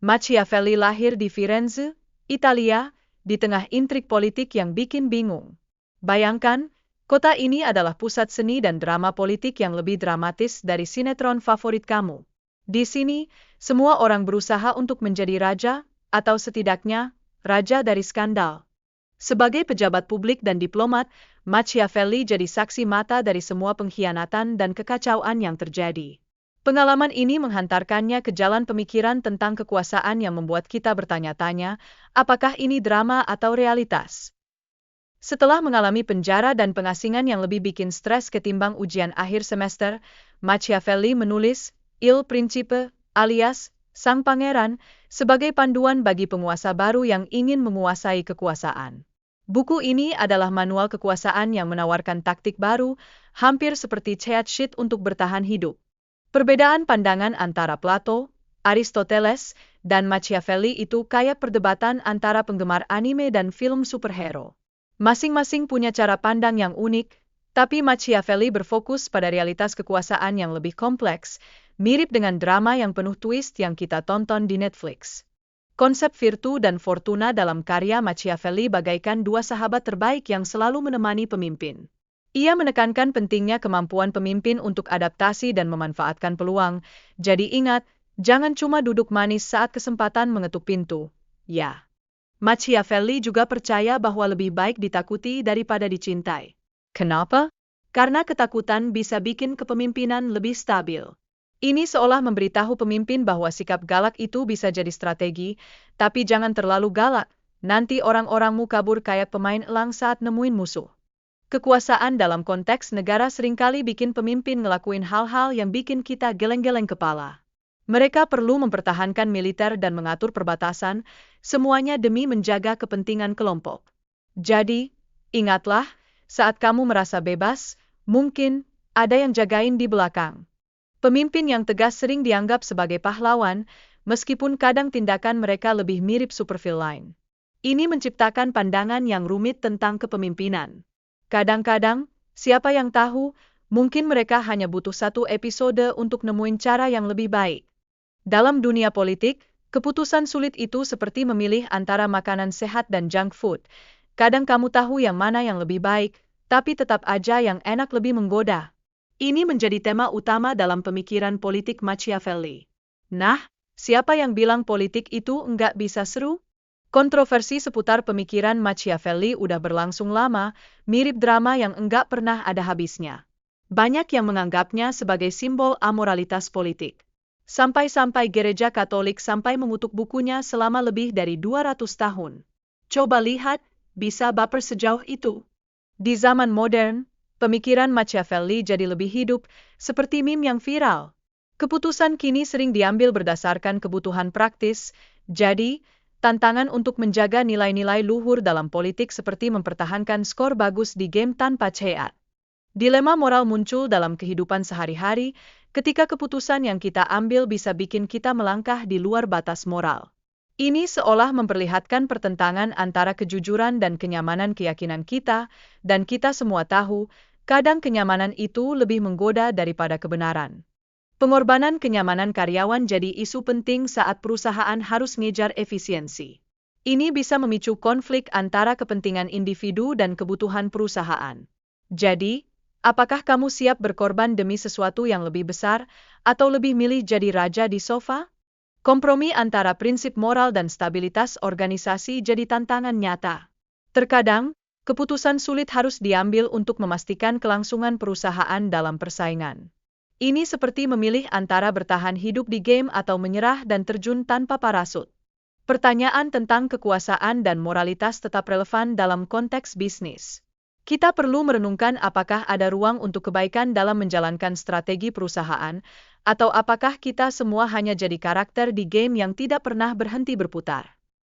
Machiavelli lahir di Firenze, Italia, di tengah intrik politik yang bikin bingung. Bayangkan, kota ini adalah pusat seni dan drama politik yang lebih dramatis dari sinetron favorit kamu. Di sini, semua orang berusaha untuk menjadi raja, atau setidaknya, raja dari skandal. Sebagai pejabat publik dan diplomat, Machiavelli jadi saksi mata dari semua pengkhianatan dan kekacauan yang terjadi. Pengalaman ini menghantarkannya ke jalan pemikiran tentang kekuasaan yang membuat kita bertanya-tanya, apakah ini drama atau realitas? Setelah mengalami penjara dan pengasingan yang lebih bikin stres ketimbang ujian akhir semester, Machiavelli menulis Il Principe, alias Sang Pangeran, sebagai panduan bagi penguasa baru yang ingin menguasai kekuasaan. Buku ini adalah manual kekuasaan yang menawarkan taktik baru, hampir seperti cheat sheet untuk bertahan hidup. Perbedaan pandangan antara Plato, Aristoteles, dan Machiavelli itu kayak perdebatan antara penggemar anime dan film superhero. Masing-masing punya cara pandang yang unik, tapi Machiavelli berfokus pada realitas kekuasaan yang lebih kompleks, mirip dengan drama yang penuh twist yang kita tonton di Netflix. Konsep Virtu dan Fortuna dalam karya Machiavelli bagaikan dua sahabat terbaik yang selalu menemani pemimpin. Ia menekankan pentingnya kemampuan pemimpin untuk adaptasi dan memanfaatkan peluang, jadi ingat, jangan cuma duduk manis saat kesempatan mengetuk pintu. Ya. Machiavelli juga percaya bahwa lebih baik ditakuti daripada dicintai. Kenapa? Karena ketakutan bisa bikin kepemimpinan lebih stabil. Ini seolah memberitahu pemimpin bahwa sikap galak itu bisa jadi strategi, tapi jangan terlalu galak, nanti orang-orangmu kabur kayak pemain elang saat nemuin musuh. Kekuasaan dalam konteks negara seringkali bikin pemimpin ngelakuin hal-hal yang bikin kita geleng-geleng kepala. Mereka perlu mempertahankan militer dan mengatur perbatasan, semuanya demi menjaga kepentingan kelompok. Jadi, ingatlah, saat kamu merasa bebas, mungkin ada yang jagain di belakang. Pemimpin yang tegas sering dianggap sebagai pahlawan, meskipun kadang tindakan mereka lebih mirip supervillain. Ini menciptakan pandangan yang rumit tentang kepemimpinan. Kadang-kadang, siapa yang tahu, mungkin mereka hanya butuh satu episode untuk nemuin cara yang lebih baik. Dalam dunia politik, keputusan sulit itu seperti memilih antara makanan sehat dan junk food. Kadang kamu tahu yang mana yang lebih baik, tapi tetap aja yang enak lebih menggoda. Ini menjadi tema utama dalam pemikiran politik Machiavelli. Nah, siapa yang bilang politik itu enggak bisa seru? Kontroversi seputar pemikiran Machiavelli udah berlangsung lama, mirip drama yang enggak pernah ada habisnya. Banyak yang menganggapnya sebagai simbol amoralitas politik. Sampai-sampai gereja Katolik sampai mengutuk bukunya selama lebih dari 200 tahun. Coba lihat, bisa baper sejauh itu. Di zaman modern, pemikiran Machiavelli jadi lebih hidup, seperti meme yang viral. Keputusan kini sering diambil berdasarkan kebutuhan praktis, jadi tantangan untuk menjaga nilai-nilai luhur dalam politik seperti mempertahankan skor bagus di game tanpa cheat. Dilema moral muncul dalam kehidupan sehari-hari, ketika keputusan yang kita ambil bisa bikin kita melangkah di luar batas moral. Ini seolah memperlihatkan pertentangan antara kejujuran dan kenyamanan keyakinan kita, dan kita semua tahu, kadang kenyamanan itu lebih menggoda daripada kebenaran. Pengorbanan kenyamanan karyawan jadi isu penting saat perusahaan harus ngejar efisiensi. Ini bisa memicu konflik antara kepentingan individu dan kebutuhan perusahaan. Jadi, apakah kamu siap berkorban demi sesuatu yang lebih besar, atau lebih milih jadi raja di sofa? Kompromi antara prinsip moral dan stabilitas organisasi jadi tantangan nyata. Terkadang, keputusan sulit harus diambil untuk memastikan kelangsungan perusahaan dalam persaingan. Ini seperti memilih antara bertahan hidup di game atau menyerah dan terjun tanpa parasut. Pertanyaan tentang kekuasaan dan moralitas tetap relevan dalam konteks bisnis. Kita perlu merenungkan apakah ada ruang untuk kebaikan dalam menjalankan strategi perusahaan, atau apakah kita semua hanya jadi karakter di game yang tidak pernah berhenti berputar.